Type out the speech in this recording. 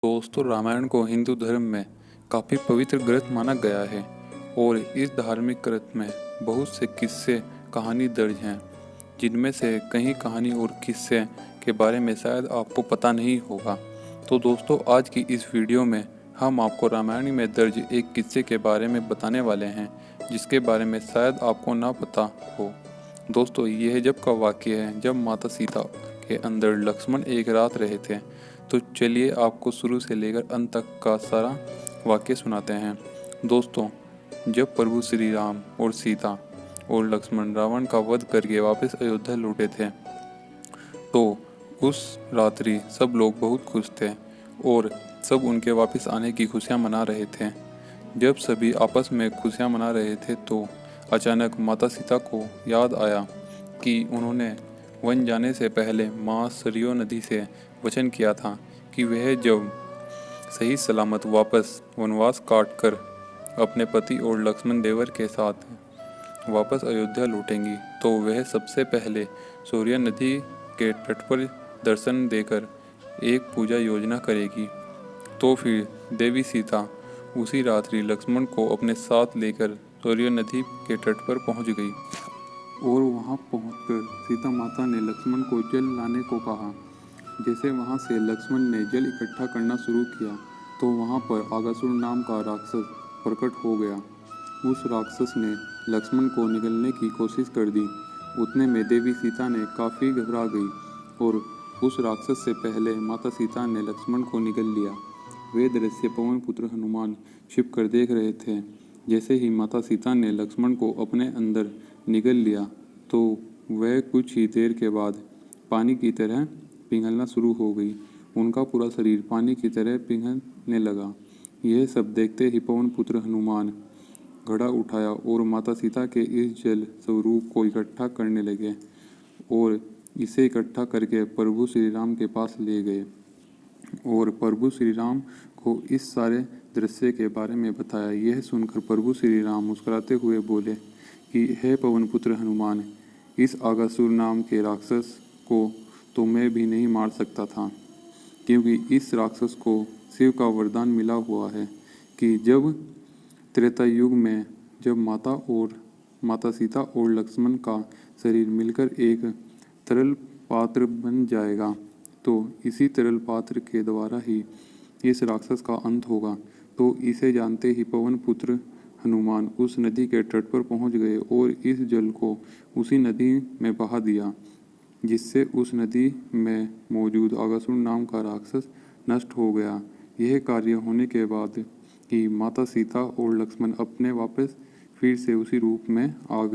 दोस्तों, रामायण को हिंदू धर्म में काफ़ी पवित्र ग्रंथ माना गया है और इस धार्मिक ग्रंथ में बहुत से किस्से कहानी दर्ज हैं, जिनमें से कई कहानी और किस्से के बारे में शायद आपको पता नहीं होगा। तो दोस्तों, आज की इस वीडियो में हम आपको रामायण में दर्ज एक किस्से के बारे में बताने वाले हैं, जिसके बारे में शायद आपको ना पता हो। दोस्तों, यह जब का वाक्य है जब माता सीता के अंदर लक्ष्मण एक रात रहे थे। तो चलिए आपको शुरू से लेकर अंत तक का सारा वाक्य सुनाते हैं। दोस्तों, जब प्रभु श्री राम और सीता और लक्ष्मण रावण का वध करके वापस अयोध्या लौटे थे, तो उस रात्रि सब लोग बहुत खुश थे और सब उनके वापस आने की खुशियां मना रहे थे। जब सभी आपस में खुशियां मना रहे थे, तो अचानक माता सीता को याद आया कि उन्होंने वन जाने से पहले माँ सरयू नदी से वचन किया था कि वह जब सही सलामत वापस वनवास काट कर अपने पति और लक्ष्मण देवर के साथ वापस अयोध्या लौटेंगी, तो वह सबसे पहले सूर्य नदी के तट पर दर्शन देकर एक पूजा योजना करेगी। तो फिर देवी सीता उसी रात्रि लक्ष्मण को अपने साथ लेकर सूर्य नदी के तट पर पहुंच गई और वहां पहुंचकर सीता माता ने लक्ष्मण को जल लाने को कहा। जैसे वहां से लक्ष्मण ने जल इकट्ठा करना शुरू किया, तो वहां पर आगासुर नाम का राक्षस प्रकट हो गया। उस राक्षस ने लक्ष्मण को निगलने की कोशिश कर दी। उतने में देवी सीता ने काफ़ी घबरा गई और उस राक्षस से पहले माता सीता ने लक्ष्मण को निगल लिया। वे दृश्य पवन पुत्र हनुमान छिप कर देख रहे थे। जैसे ही माता सीता ने लक्ष्मण को अपने अंदर निगल लिया, तो वह कुछ ही देर के बाद पानी की तरह पिघलना शुरू हो गई। उनका पूरा शरीर पानी की तरह पिघलने लगा। यह सब देखते ही पवन पुत्र हनुमान घड़ा उठाया और माता सीता के इस जल स्वरूप को इकट्ठा करने लगे और इसे इकट्ठा करके प्रभु श्री राम के पास ले गए और प्रभु श्री राम को इस सारे दृश्य के बारे में बताया। यह सुनकर प्रभु श्री राम मुस्कुराते हुए बोले कि हे पवन पुत्र हनुमान, इस आगासुर नाम के राक्षस को तो मैं भी नहीं मार सकता था, क्योंकि इस राक्षस को शिव का वरदान मिला हुआ है कि जब त्रेता युग में जब माता सीता और लक्ष्मण का शरीर मिलकर एक तरल पात्र बन जाएगा, तो इसी तरल पात्र के द्वारा ही इस राक्षस का अंत होगा। तो इसे जानते ही पवन पुत्र हनुमान उस नदी के तट पर पहुंच गए और इस जल को उसी नदी में बहा दिया, जिससे उस नदी में मौजूद आगासुर नाम का राक्षस नष्ट हो गया। यह कार्य होने के बाद ही माता सीता और लक्ष्मण अपने वापस फिर से उसी रूप में आ गए।